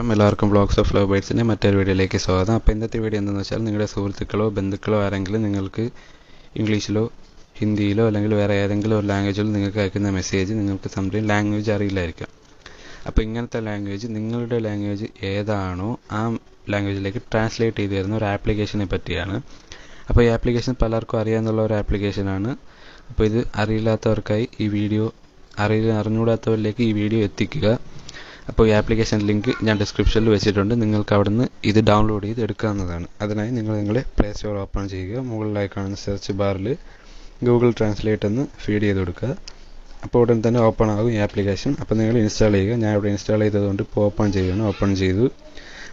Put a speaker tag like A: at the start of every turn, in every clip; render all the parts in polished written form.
A: എല്ലാവർക്കും blogs of love ബൈറ്റ്സിൻ്റെ മറ്റൊരു വീഡിയോയിലേക്ക് സ്വാഗതം. അപ്പോൾ ഇന്നത്തെ വീഡിയോ എന്താണെന്ന് വെച്ചാൽ നിങ്ങളുടെ സുഹൃത്തുക്കളോ ബന്ധുക്കളോ ആരെങ്കിലും നിങ്ങൾക്ക് ഇംഗ്ലീഷിലോ ഹിന്ദിയിലോ അല്ലെങ്കിൽ വേറെ ഏതെങ്കിലും ഒരു ലാംഗ്വേജിൽ നിങ്ങൾക്ക് അയക്കുന്ന മെസ്സേജ് നിങ്ങൾക്ക് സംതിങ് ലാംഗ്വേജ് അറിയില്ലായിരിക്കാം. അപ്പോൾ ഇങ്ങനത്തെ ലാംഗ്വേജ് നിങ്ങളുടെ ലാംഗ്വേജ് ഏതാണോ ആ ലാംഗ്വേജിലേക്ക് ട്രാൻസ്ലേറ്റ് ചെയ്ത് തരുന്ന ഒരു ആപ്ലിക്കേഷനെ പറ്റിയാണ്. അപ്പോൾ ഈ ആപ്ലിക്കേഷൻ പലർക്കും അറിയാമെന്നുള്ള ഒരു ആപ്ലിക്കേഷനാണ്. അപ്പോൾ ഇത് അറിയില്ലാത്തവർക്കായി ഈ വീഡിയോ അറിഞ്ഞുകൂടാത്തവരിലേക്ക് ഈ വീഡിയോ എത്തിക്കുക. അപ്പോൾ ഈ ആപ്ലിക്കേഷൻ ലിങ്ക് ഞാൻ ഡിസ്ക്രിപ്ഷനിൽ വെച്ചിട്ടുണ്ട്. നിങ്ങൾക്ക് അവിടുന്ന് ഇത് ഡൗൺലോഡ് ചെയ്ത് എടുക്കാവുന്നതാണ്. അതിനായി നിങ്ങളുടെ പ്ലേ സ്റ്റോർ ഓപ്പൺ ചെയ്യുക. മുകളിലായി കാണുന്ന സെർച്ച് ബാറിൽ ഗൂഗിൾ ട്രാൻസ്ലേറ്റ് എന്ന് ഫീഡ് ചെയ്ത് കൊടുക്കുക. അപ്പോൾ ഉടൻ തന്നെ ഓപ്പൺ ആകും ഈ ആപ്ലിക്കേഷൻ. അപ്പോൾ നിങ്ങൾ ഇൻസ്റ്റാൾ ചെയ്യുക. ഞാൻ ഇവിടെ ഇൻസ്റ്റാൾ ചെയ്തതുകൊണ്ട് ഇപ്പോൾ ഓപ്പൺ ചെയ്യുകയാണ്. ഓപ്പൺ ചെയ്തു.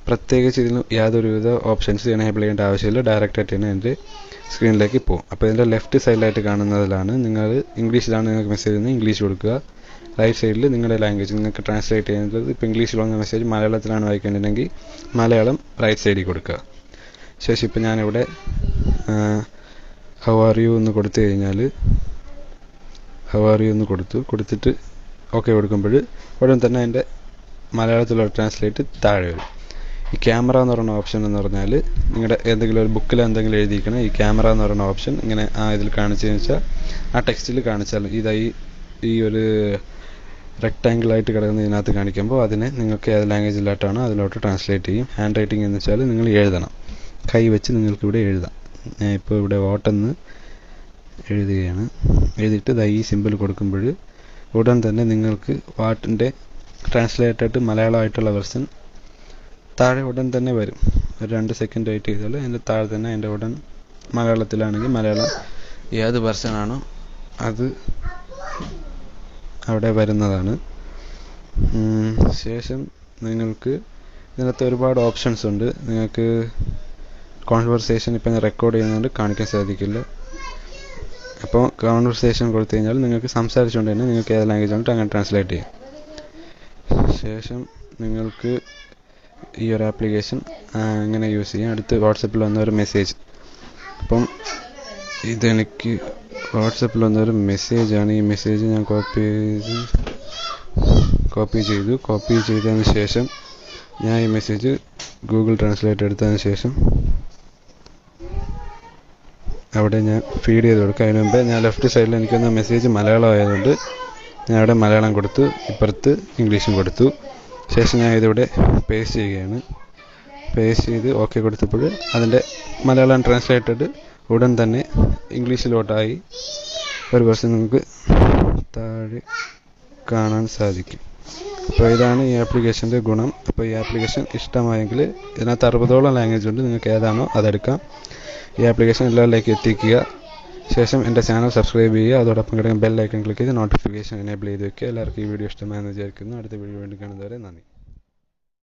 A: പ്രത്യേകിച്ച് ഇതിന് യാതൊരുവിധ ഓപ്ഷൻസ് എനേബിൾ ചെയ്യേണ്ട ആവശ്യമില്ല. ഡയറക്റ്റായിട്ട് തന്നെ എൻ്റെ സ്ക്രീനിലേക്ക് പോകും. അപ്പോൾ ഇതിൻ്റെ ലെഫ്റ്റ് സൈഡിലായിട്ട് കാണുന്നതിലാണ് നിങ്ങൾ ഇംഗ്ലീഷിലാണ് നിങ്ങൾക്ക് മെസ്സേജ് ചെയ്യുന്നത്, ഇംഗ്ലീഷ് കൊടുക്കുക. റൈറ്റ് സൈഡിൽ നിങ്ങളുടെ ലാംഗ്വേജ് നിങ്ങൾക്ക് ട്രാൻസ്ലേറ്റ് ചെയ്യുന്നത് ഇപ്പോൾ ഇംഗ്ലീഷിൽ വന്ന മെസ്സേജ് മലയാളത്തിലാണ് വായിക്കേണ്ടതെങ്കിൽ മലയാളം റൈറ്റ് സൈഡിൽ കൊടുക്കുക. ശേഷം ഇപ്പോൾ ഞാനിവിടെ ഹൗ ആർ യു എന്ന് കൊടുത്തു കഴിഞ്ഞാൽ ഹൗ ആർ യു എന്ന് കൊടുത്തിട്ട് ഓക്കെ കൊടുക്കുമ്പോൾ ഉടൻ തന്നെ അതിൻ്റെ മലയാളത്തിലുള്ള ട്രാൻസ്ലേറ്റ് താഴെ വരും. ഈ ക്യാമറ എന്ന് പറയുന്ന ഓപ്ഷൻ എന്ന് പറഞ്ഞാൽ നിങ്ങളുടെ ഏതെങ്കിലും ഒരു ബുക്കിൽ എന്തെങ്കിലും എഴുതിയിരിക്കണം. ഈ ക്യാമറ എന്ന് പറയുന്ന ഓപ്ഷൻ ഇങ്ങനെ ഇതിൽ കാണിച്ചതെന്ന് വെച്ചാൽ ആ ടെക്സ്റ്റിൽ കാണിച്ചാൽ ഇതായി ഈ ഒരു റെക്ടാങ്കിളായിട്ട് കിടക്കുന്ന ഇതിനകത്ത് കാണിക്കുമ്പോൾ അതിനെ നിങ്ങൾക്ക് ഏത് ലാംഗ്വേജിലായിട്ടാണോ അതിലോട്ട് ട്രാൻസ്ലേറ്റ് ചെയ്യും. ഹാൻഡ് റൈറ്റിംഗ് എന്ന് വെച്ചാൽ നിങ്ങൾ എഴുതണം, കൈ വെച്ച് നിങ്ങൾക്കിവിടെ എഴുതാം. ഞാൻ ഇപ്പോൾ ഇവിടെ വോട്ടെന്ന് എഴുതുകയാണ്. എഴുതിയിട്ട് ഈ സിമ്പിൾ കൊടുക്കുമ്പോൾ ഉടൻ തന്നെ നിങ്ങൾക്ക് വാട്ടിൻ്റെ ട്രാൻസ്ലേറ്റഡ് മലയാളമായിട്ടുള്ള വെർഷൻ താഴെ ഉടൻ തന്നെ വരും. ഒരു 2 സെക്കൻഡ് വെയിറ്റ് ചെയ്താൽ അതിൻ്റെ താഴെ തന്നെ അതിൻ്റെ ഉടൻ മലയാളത്തിലാണെങ്കിൽ മലയാളം ഏത് വെർഷനാണോ അത് അവിടെ വരുന്നതാണ്. ശേഷം നിങ്ങൾക്ക് ഇതിനകത്ത് ഒരുപാട് ഓപ്ഷൻസ് ഉണ്ട്. നിങ്ങൾക്ക് കോൺവെർസേഷൻ ഇപ്പം ഞാൻ റെക്കോർഡ് ചെയ്യുന്നതുകൊണ്ട് കാണിക്കാൻ സാധിക്കില്ല. അപ്പോൾ കോൺവെർസേഷൻ കൊടുത്തു കഴിഞ്ഞാൽ നിങ്ങൾക്ക് സംസാരിച്ചുകൊണ്ട് തന്നെ നിങ്ങൾക്ക് ഏത് ലാംഗ്വേജ് ഉണ്ട് അങ്ങനെ ട്രാൻസ്ലേറ്റ് ചെയ്യും. ശേഷം നിങ്ങൾക്ക് ഈ ഒരു ആപ്ലിക്കേഷൻ എങ്ങനെ യൂസ് ചെയ്യാം. അടുത്ത് വാട്സപ്പിൽ വന്ന ഒരു മെസ്സേജ്. അപ്പം ഇതെനിക്ക് വാട്സപ്പിൽ വന്നൊരു മെസ്സേജാണ്. ഈ മെസ്സേജ് ഞാൻ കോപ്പി ചെയ്തതിന് ശേഷം ഞാൻ ഈ മെസ്സേജ് ഗൂഗിൾ ട്രാൻസ്ലേറ്റ് എടുത്തതിന് ശേഷം അവിടെ ഞാൻ ഫീഡ് ചെയ്ത് കൊടുക്കുക. അതിന് മുമ്പേ ഞാൻ ലെഫ്റ്റ് സൈഡിൽ എനിക്കൊന്ന മെസ്സേജ് മലയാളം ആയതുകൊണ്ട് ഞാൻ അവിടെ മലയാളം കൊടുത്തു, ഇപ്പുറത്ത് ഇംഗ്ലീഷും കൊടുത്തു. ശേഷം ഞാൻ ഇതിവിടെ പേസ്റ്റ് ചെയ്യുകയാണ്. പേസ്റ്റ് ചെയ്ത് ഓക്കെ കൊടുത്തപ്പോൾ അതിൻ്റെ മലയാളം ട്രാൻസ്ലേറ്റഡ് ഉടൻ തന്നെ ഇംഗ്ലീഷിലോട്ടായി ഒരു വെർഷൻ നമുക്ക് താഴെ കാണാൻ സാധിക്കും. അപ്പോൾ ഇതാണ് ഈ ആപ്ലിക്കേഷൻ്റെ ഗുണം. അപ്പോൾ ഈ ആപ്ലിക്കേഷൻ ഇഷ്ടമായെങ്കിൽ ഇതിനകത്ത് 60ഓളം ലാംഗ്വേജ് ഉണ്ട്. നിങ്ങൾക്ക് ഏതാണോ അതെടുക്കാം. ഈ ആപ്ലിക്കേഷൻ എല്ലാവരിലേക്കും എത്തിക്കുക. ശേഷം എൻ്റെ ചാനൽ സബ്സ്ക്രൈബ് ചെയ്യുക. അതോടൊപ്പം കിടക്കുന്ന ബെൽ ഐക്കൺ ക്ലിക്ക് ചെയ്ത് നോട്ടിഫിക്കേഷൻ എനേബിൾ ചെയ്ത് വയ്ക്കുക. എല്ലാവർക്കും ഈ വീഡിയോ ഇഷ്ടമായെന്ന് വിചാരിക്കുന്നു. അടുത്ത വീഡിയോ വേണ്ടി കാണുന്നവരെ നന്ദി.